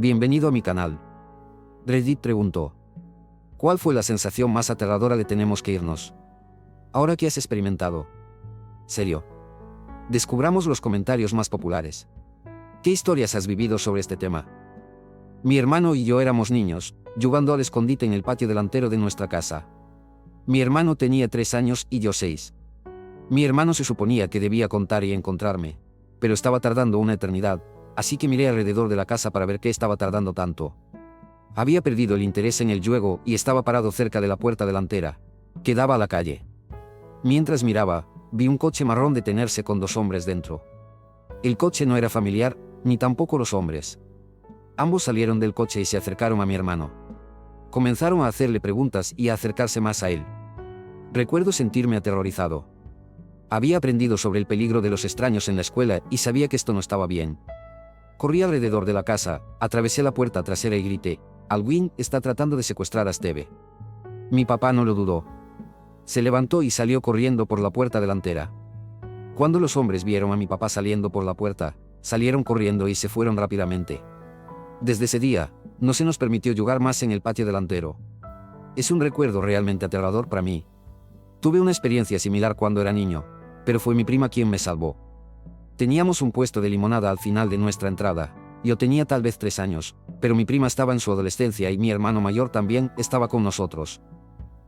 Bienvenido a mi canal. Reddit preguntó: ¿cuál fue la sensación más aterradora de tenemos que irnos? Ahora que has experimentado. Serio. Descubramos los comentarios más populares. ¿Qué historias has vivido sobre este tema? Mi hermano y yo éramos niños, jugando al escondite en el patio delantero de nuestra casa. Mi hermano tenía 3 años y yo 6. Mi hermano se suponía que debía contar y encontrarme, pero estaba tardando una eternidad, así que miré alrededor de la casa para ver qué estaba tardando tanto. Había perdido el interés en el juego y estaba parado cerca de la puerta delantera, que daba a la calle. Mientras miraba, vi un coche marrón detenerse con 2 hombres dentro. El coche no era familiar, ni tampoco los hombres. Ambos salieron del coche y se acercaron a mi hermano. Comenzaron a hacerle preguntas y a acercarse más a él. Recuerdo sentirme aterrorizado. Había aprendido sobre el peligro de los extraños en la escuela y sabía que esto no estaba bien. Corrí alrededor de la casa, atravesé la puerta trasera y grité: «Alwyn está tratando de secuestrar a Steve». Mi papá no lo dudó. Se levantó y salió corriendo por la puerta delantera. Cuando los hombres vieron a mi papá saliendo por la puerta, salieron corriendo y se fueron rápidamente. Desde ese día, no se nos permitió jugar más en el patio delantero. Es un recuerdo realmente aterrador para mí. Tuve una experiencia similar cuando era niño, pero fue mi prima quien me salvó. Teníamos un puesto de limonada al final de nuestra entrada. Yo tenía tal vez 3 años, pero mi prima estaba en su adolescencia y mi hermano mayor también estaba con nosotros.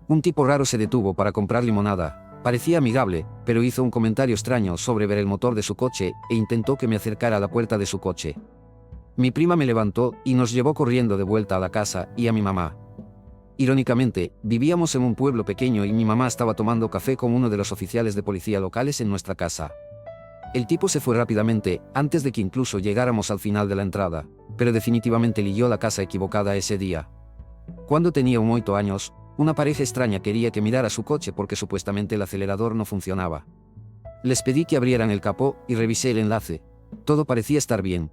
Un tipo raro se detuvo para comprar limonada. Parecía amigable, pero hizo un comentario extraño sobre ver el motor de su coche e intentó que me acercara a la puerta de su coche. Mi prima me levantó y nos llevó corriendo de vuelta a la casa y a mi mamá. Irónicamente, vivíamos en un pueblo pequeño y mi mamá estaba tomando café con uno de los oficiales de policía locales en nuestra casa. El tipo se fue rápidamente, antes de que incluso llegáramos al final de la entrada, pero definitivamente eligió la casa equivocada ese día. Cuando tenía 8 años, una pareja extraña quería que mirara su coche porque supuestamente el acelerador no funcionaba. Les pedí que abrieran el capó y revisé el enlace. Todo parecía estar bien.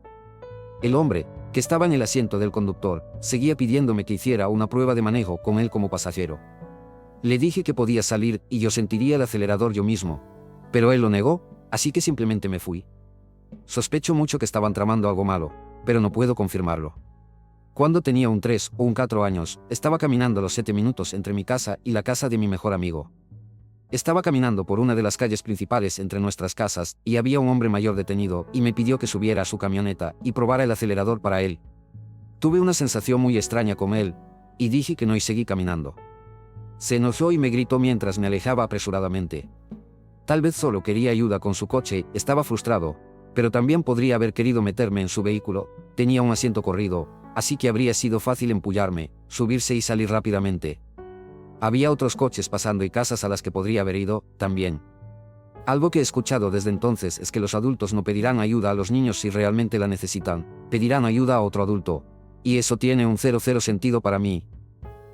El hombre, que estaba en el asiento del conductor, seguía pidiéndome que hiciera una prueba de manejo con él como pasajero. Le dije que podía salir y yo sentiría el acelerador yo mismo, pero él lo negó, así que simplemente me fui. Sospecho mucho que estaban tramando algo malo, pero no puedo confirmarlo. Cuando tenía un 3 o un 4 años, estaba caminando a los 7 minutos entre mi casa y la casa de mi mejor amigo. Estaba caminando por una de las calles principales entre nuestras casas y había un hombre mayor detenido y me pidió que subiera a su camioneta y probara el acelerador para él. Tuve una sensación muy extraña con él, y dije que no y seguí caminando. Se enojó y me gritó mientras me alejaba apresuradamente. Tal vez solo quería ayuda con su coche, estaba frustrado, pero también podría haber querido meterme en su vehículo. Tenía un asiento corrido, así que habría sido fácil empullarme, subirse y salir rápidamente. Había otros coches pasando y casas a las que podría haber ido, también. Algo que he escuchado desde entonces es que los adultos no pedirán ayuda a los niños si realmente la necesitan, pedirán ayuda a otro adulto. Y eso tiene un 00 sentido para mí.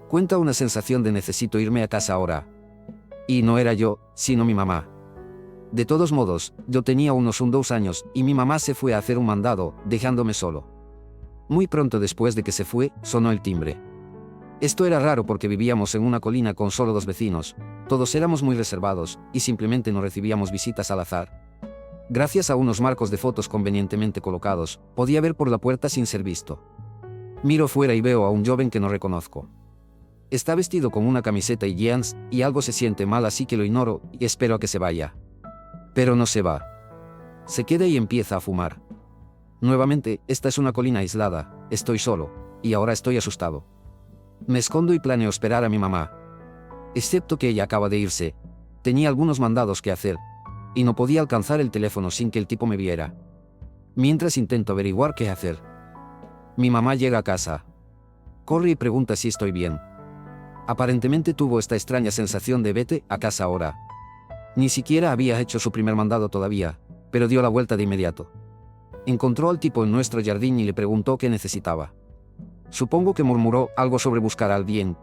Cuenta una sensación de necesito irme a casa ahora. Y no era yo, sino mi mamá. De todos modos, yo tenía unos 2 años y mi mamá se fue a hacer un mandado, dejándome solo. Muy pronto después de que se fue, sonó el timbre. Esto era raro porque vivíamos en una colina con solo 2 vecinos, todos éramos muy reservados, y simplemente no recibíamos visitas al azar. Gracias a unos marcos de fotos convenientemente colocados, podía ver por la puerta sin ser visto. Miro fuera y veo a un joven que no reconozco. Está vestido con una camiseta y jeans, y algo se siente mal así que lo ignoro y espero a que se vaya. Pero no se va. Se queda y empieza a fumar. Nuevamente, esta es una colina aislada, estoy solo, y ahora estoy asustado. Me escondo y planeo esperar a mi mamá. Excepto que ella acaba de irse. Tenía algunos mandados que hacer, y no podía alcanzar el teléfono sin que el tipo me viera. Mientras intento averiguar qué hacer. Mi mamá llega a casa. Corre y pregunta si estoy bien. Aparentemente tuvo esta extraña sensación de vete a casa ahora. Ni siquiera había hecho su primer mandado todavía, pero dio la vuelta de inmediato. Encontró al tipo en nuestro jardín y le preguntó qué necesitaba. Supongo que murmuró algo sobre buscar a alguien,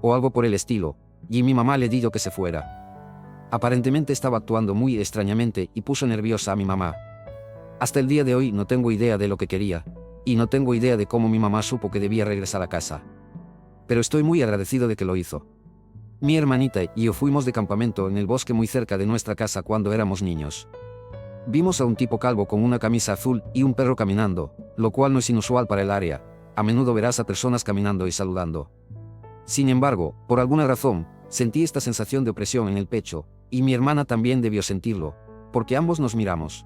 o algo por el estilo, y mi mamá le dijo que se fuera. Aparentemente estaba actuando muy extrañamente y puso nerviosa a mi mamá. Hasta el día de hoy no tengo idea de lo que quería, y no tengo idea de cómo mi mamá supo que debía regresar a casa. Pero estoy muy agradecido de que lo hizo. Mi hermanita y yo fuimos de campamento en el bosque muy cerca de nuestra casa cuando éramos niños. Vimos a un tipo calvo con una camisa azul y un perro caminando, lo cual no es inusual para el área, a menudo verás a personas caminando y saludando. Sin embargo, por alguna razón, sentí esta sensación de opresión en el pecho, y mi hermana también debió sentirlo, porque ambos nos miramos.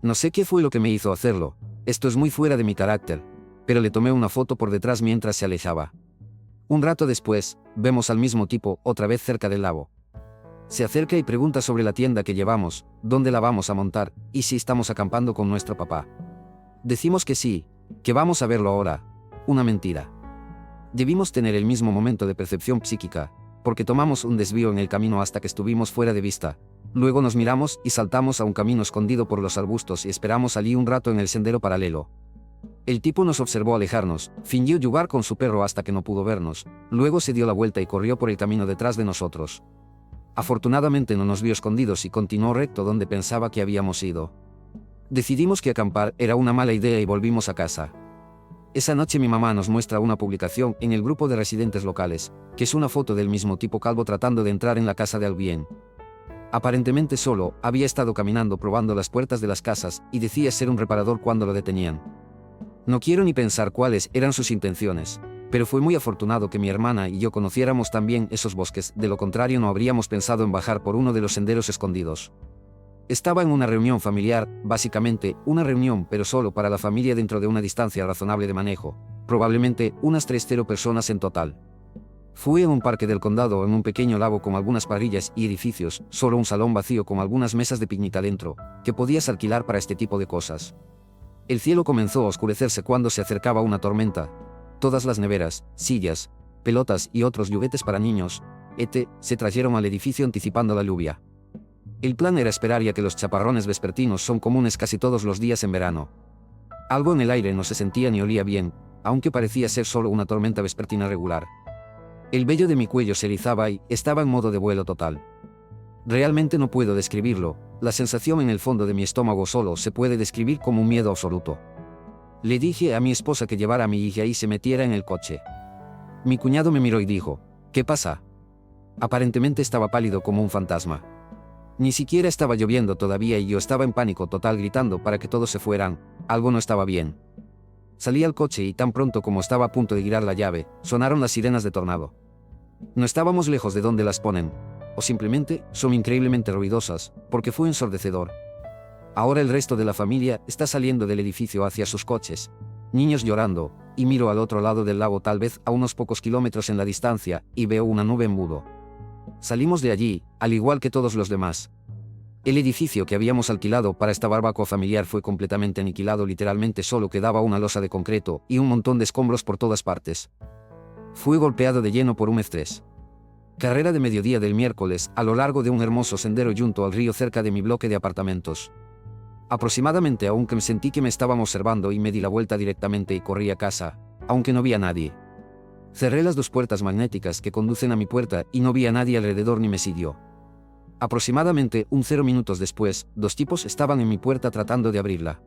No sé qué fue lo que me hizo hacerlo, esto es muy fuera de mi carácter, pero le tomé una foto por detrás mientras se alejaba. Un rato después, vemos al mismo tipo otra vez cerca del lago. Se acerca y pregunta sobre la tienda que llevamos, dónde la vamos a montar, y si estamos acampando con nuestro papá. Decimos que sí, que vamos a verlo ahora. Una mentira. Debimos tener el mismo momento de percepción psíquica, porque tomamos un desvío en el camino hasta que estuvimos fuera de vista. Luego nos miramos y saltamos a un camino escondido por los arbustos y esperamos allí un rato en el sendero paralelo. El tipo nos observó alejarnos, fingió jugar con su perro hasta que no pudo vernos, luego se dio la vuelta y corrió por el camino detrás de nosotros. Afortunadamente no nos vio escondidos y continuó recto donde pensaba que habíamos ido. Decidimos que acampar era una mala idea y volvimos a casa. Esa noche mi mamá nos muestra una publicación en el grupo de residentes locales, que es una foto del mismo tipo calvo tratando de entrar en la casa de alguien. Aparentemente solo, había estado caminando probando las puertas de las casas, y decía ser un reparador cuando lo detenían. No quiero ni pensar cuáles eran sus intenciones, pero fue muy afortunado que mi hermana y yo conociéramos también esos bosques, de lo contrario no habríamos pensado en bajar por uno de los senderos escondidos. Estaba en una reunión familiar, básicamente, una reunión pero solo para la familia dentro de una distancia razonable de manejo, probablemente unas 30 personas en total. Fui en un parque del condado en un pequeño lago con algunas parrillas y edificios, solo un salón vacío con algunas mesas de picnic dentro, que podías alquilar para este tipo de cosas. El cielo comenzó a oscurecerse cuando se acercaba una tormenta. Todas las neveras, sillas, pelotas y otros juguetes para niños, se trajeron al edificio anticipando la lluvia. El plan era esperar ya que los chaparrones vespertinos son comunes casi todos los días en verano. Algo en el aire no se sentía ni olía bien, aunque parecía ser solo una tormenta vespertina regular. El vello de mi cuello se erizaba y estaba en modo de vuelo total. Realmente no puedo describirlo, la sensación en el fondo de mi estómago solo se puede describir como un miedo absoluto. Le dije a mi esposa que llevara a mi hija y se metiera en el coche. Mi cuñado me miró y dijo, ¿qué pasa? Aparentemente estaba pálido como un fantasma. Ni siquiera estaba lloviendo todavía y yo estaba en pánico total gritando para que todos se fueran, algo no estaba bien. Salí al coche y tan pronto como estaba a punto de girar la llave, sonaron las sirenas de tornado. No estábamos lejos de donde las ponen, o simplemente son increíblemente ruidosas, porque fue ensordecedor. Ahora el resto de la familia está saliendo del edificio hacia sus coches, niños llorando, y miro al otro lado del lago tal vez a unos pocos kilómetros en la distancia, y veo una nube en mudo. Salimos de allí, al igual que todos los demás. El edificio que habíamos alquilado para esta barbacoa familiar fue completamente aniquilado, literalmente solo quedaba una losa de concreto y un montón de escombros por todas partes. Fui golpeado de lleno por un estrés. Carrera de mediodía del miércoles, a lo largo de un hermoso sendero junto al río cerca de mi bloque de apartamentos. Aproximadamente aunque me sentí que me estaban observando y me di la vuelta directamente y corrí a casa, aunque no vi a nadie. Cerré las dos puertas magnéticas que conducen a mi puerta y no vi a nadie alrededor ni me siguió. Aproximadamente 0 minutos después, dos tipos estaban en mi puerta tratando de abrirla.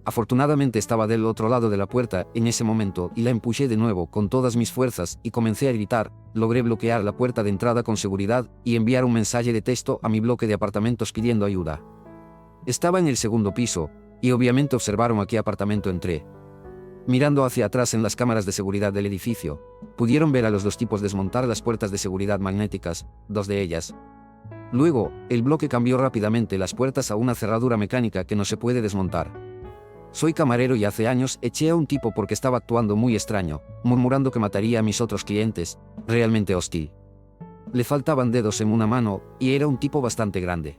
Afortunadamente estaba del otro lado de la puerta en ese momento y la empujé de nuevo con todas mis fuerzas y comencé a gritar. Logré bloquear la puerta de entrada con seguridad y enviar un mensaje de texto a mi bloque de apartamentos pidiendo ayuda. Estaba en el segundo piso, y obviamente observaron a qué apartamento entré. Mirando hacia atrás en las cámaras de seguridad del edificio, pudieron ver a los dos tipos desmontar las puertas de seguridad magnéticas, dos de ellas. Luego, el bloque cambió rápidamente las puertas a una cerradura mecánica que no se puede desmontar. Soy camarero y hace años eché a un tipo porque estaba actuando muy extraño, murmurando que mataría a mis otros clientes, realmente hostil. Le faltaban dedos en una mano, y era un tipo bastante grande.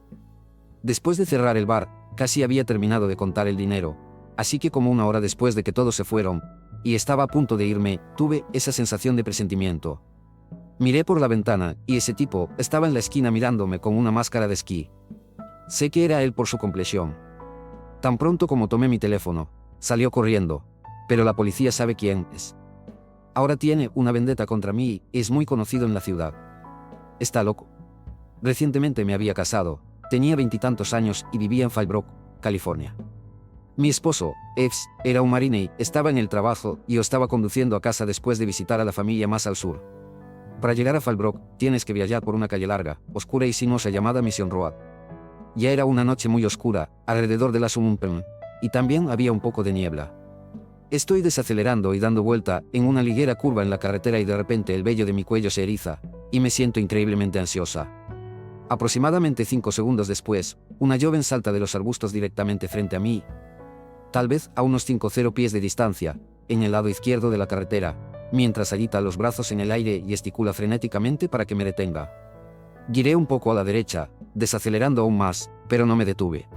Después de cerrar el bar, casi había terminado de contar el dinero, así que como una hora después de que todos se fueron, y estaba a punto de irme, tuve esa sensación de presentimiento. Miré por la ventana, y ese tipo estaba en la esquina mirándome con una máscara de esquí. Sé que era él por su complexión. Tan pronto como tomé mi teléfono, salió corriendo, pero la policía sabe quién es. Ahora tiene una vendetta contra mí y es muy conocido en la ciudad. Está loco. Recientemente me había casado, tenía 20 y tantos años y vivía en Fallbrook, California. Mi esposo, Eves, era un marine y estaba en el trabajo y yo estaba conduciendo a casa después de visitar a la familia más al sur. Para llegar a Fallbrook, tienes que viajar por una calle larga, oscura y sinuosa llamada Mission Road. Ya era una noche muy oscura, alrededor de las 1 p.m, y también había un poco de niebla. Estoy desacelerando y dando vuelta en una ligera curva en la carretera y de repente el vello de mi cuello se eriza, y me siento increíblemente ansiosa. Aproximadamente 5 segundos después, una joven salta de los arbustos directamente frente a mí, tal vez a unos 5 pies de distancia, en el lado izquierdo de la carretera, mientras agita los brazos en el aire y gesticula frenéticamente para que me detenga. Giré un poco a la derecha, desacelerando aún más, pero no me detuve.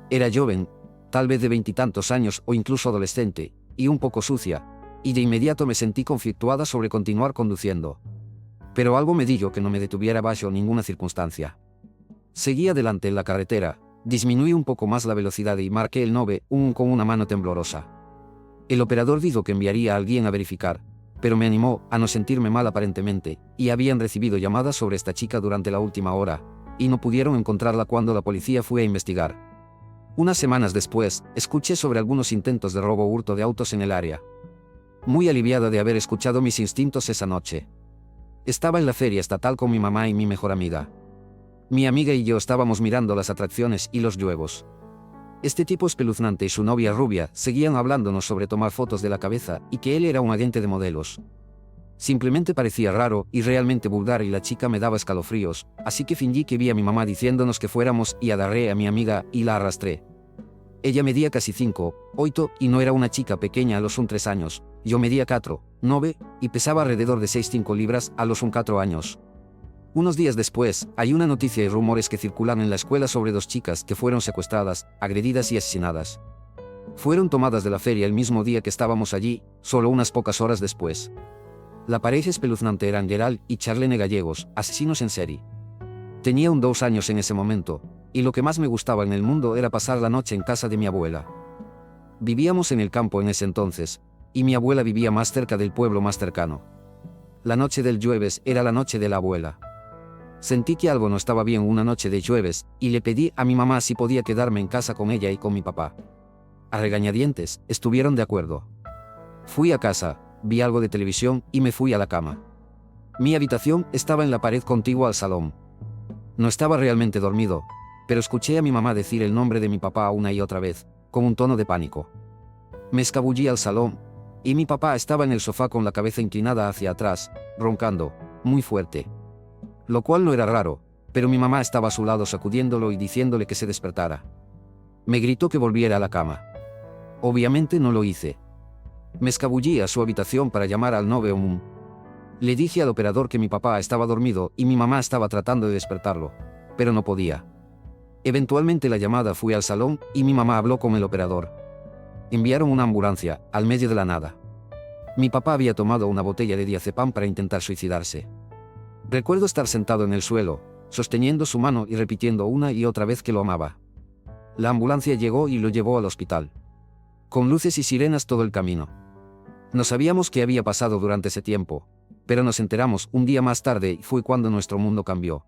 Era joven, tal vez de 20 y tantos años o incluso adolescente, y un poco sucia, y de inmediato me sentí conflictuada sobre continuar conduciendo. Pero algo me dijo que no me detuviera bajo ninguna circunstancia. Seguí adelante en la carretera, disminuí un poco más la velocidad y marqué el 911 con una mano temblorosa. El operador dijo que enviaría a alguien a verificar, pero me animó a no sentirme mal aparentemente, y habían recibido llamadas sobre esta chica durante la última hora, y no pudieron encontrarla cuando la policía fue a investigar. Unas semanas después, escuché sobre algunos intentos de robo o hurto de autos en el área. Muy aliviada de haber escuchado mis instintos esa noche. Estaba en la feria estatal con mi mamá y mi mejor amiga. Mi amiga y yo estábamos mirando las atracciones y los juegos. Este tipo espeluznante y su novia rubia seguían hablándonos sobre tomar fotos de la cabeza y que él era un agente de modelos. Simplemente parecía raro y realmente vulgar y la chica me daba escalofríos, así que fingí que vi a mi mamá diciéndonos que fuéramos y agarré a mi amiga y la arrastré. Ella medía casi 5'8" y no era una chica pequeña a los 3 años, yo medía 4'9" y pesaba alrededor de 6'5" libras a los 4 años. Unos días después, hay una noticia y rumores que circulan en la escuela sobre 2 chicas que fueron secuestradas, agredidas y asesinadas. Fueron tomadas de la feria el mismo día que estábamos allí, solo unas pocas horas después. La pareja espeluznante eran Gerald y Charlene Gallegos, asesinos en serie. Tenía 2 años en ese momento, y lo que más me gustaba en el mundo era pasar la noche en casa de mi abuela. Vivíamos en el campo en ese entonces, y mi abuela vivía más cerca del pueblo más cercano. La noche del jueves era la noche de la abuela. Sentí que algo no estaba bien una noche de jueves, y le pedí a mi mamá si podía quedarme en casa con ella y con mi papá. A regañadientes, estuvieron de acuerdo. Fui a casa, vi algo de televisión y me fui a la cama. Mi habitación estaba en la pared contigua al salón. No estaba realmente dormido, pero escuché a mi mamá decir el nombre de mi papá una y otra vez, con un tono de pánico. Me escabullí al salón, y mi papá estaba en el sofá con la cabeza inclinada hacia atrás, roncando, muy fuerte. Lo cual no era raro, pero mi mamá estaba a su lado sacudiéndolo y diciéndole que se despertara. Me gritó que volviera a la cama. Obviamente no lo hice. Me escabullí a su habitación para llamar al 911. Le dije al operador que mi papá estaba dormido y mi mamá estaba tratando de despertarlo, pero no podía. Eventualmente la llamada fue al salón y mi mamá habló con el operador. Enviaron una ambulancia, al medio de la nada. Mi papá había tomado una botella de diazepam para intentar suicidarse. Recuerdo estar sentado en el suelo, sosteniendo su mano y repitiendo una y otra vez que lo amaba. La ambulancia llegó y lo llevó al hospital. Con luces y sirenas todo el camino. No sabíamos qué había pasado durante ese tiempo, pero nos enteramos un día más tarde y fue cuando nuestro mundo cambió.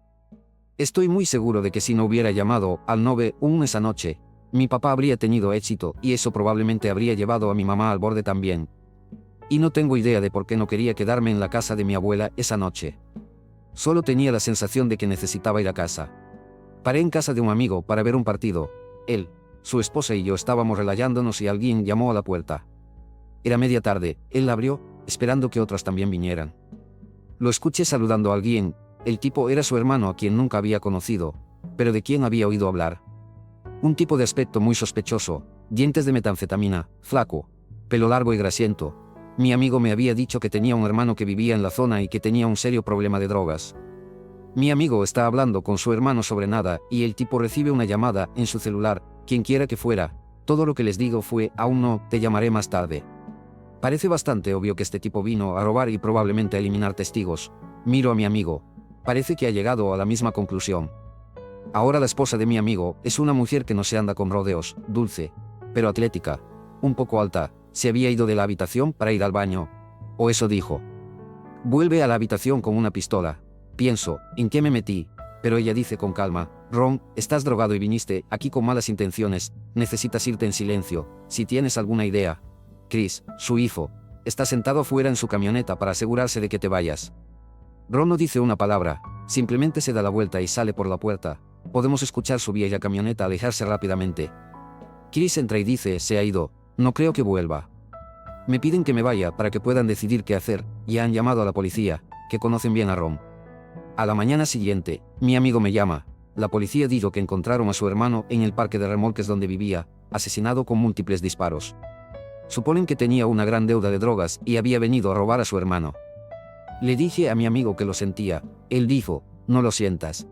Estoy muy seguro de que si no hubiera llamado al 911 esa noche, mi papá habría tenido éxito y eso probablemente habría llevado a mi mamá al borde también. Y no tengo idea de por qué no quería quedarme en la casa de mi abuela esa noche. Solo tenía la sensación de que necesitaba ir a casa. Paré en casa de un amigo para ver un partido. Él, su esposa y yo estábamos relayándonos y alguien llamó a la puerta. Era media tarde, él la abrió, esperando que otros también vinieran. Lo escuché saludando a alguien, el tipo era su hermano a quien nunca había conocido, pero de quien había oído hablar. Un tipo de aspecto muy sospechoso, dientes de metanfetamina, flaco, pelo largo y grasiento. Mi amigo me había dicho que tenía un hermano que vivía en la zona y que tenía un serio problema de drogas. Mi amigo está hablando con su hermano sobre nada y el tipo recibe una llamada en su celular, quien quiera que fuera. Todo lo que les digo fue, aún no, te llamaré más tarde. Parece bastante obvio que este tipo vino a robar y probablemente a eliminar testigos. Miro a mi amigo. Parece que ha llegado a la misma conclusión. Ahora la esposa de mi amigo es una mujer que no se anda con rodeos, dulce, pero atlética, un poco alta, se había ido de la habitación para ir al baño. O eso dijo. Vuelve a la habitación con una pistola. Pienso, ¿en qué me metí? Pero ella dice con calma, Ron, estás drogado y viniste aquí con malas intenciones, necesitas irte en silencio, si tienes alguna idea. Chris, su hijo, está sentado fuera en su camioneta para asegurarse de que te vayas. Ron no dice una palabra, simplemente se da la vuelta y sale por la puerta. Podemos escuchar su vieja camioneta alejarse rápidamente. Chris entra y dice, se ha ido, no creo que vuelva. Me piden que me vaya para que puedan decidir qué hacer, y han llamado a la policía, que conocen bien a Rom. A la mañana siguiente, mi amigo me llama. La policía dijo que encontraron a su hermano en el parque de remolques donde vivía, asesinado con múltiples disparos. Suponen que tenía una gran deuda de drogas y había venido a robar a su hermano. Le dije a mi amigo que lo sentía. Él dijo, no lo sientas.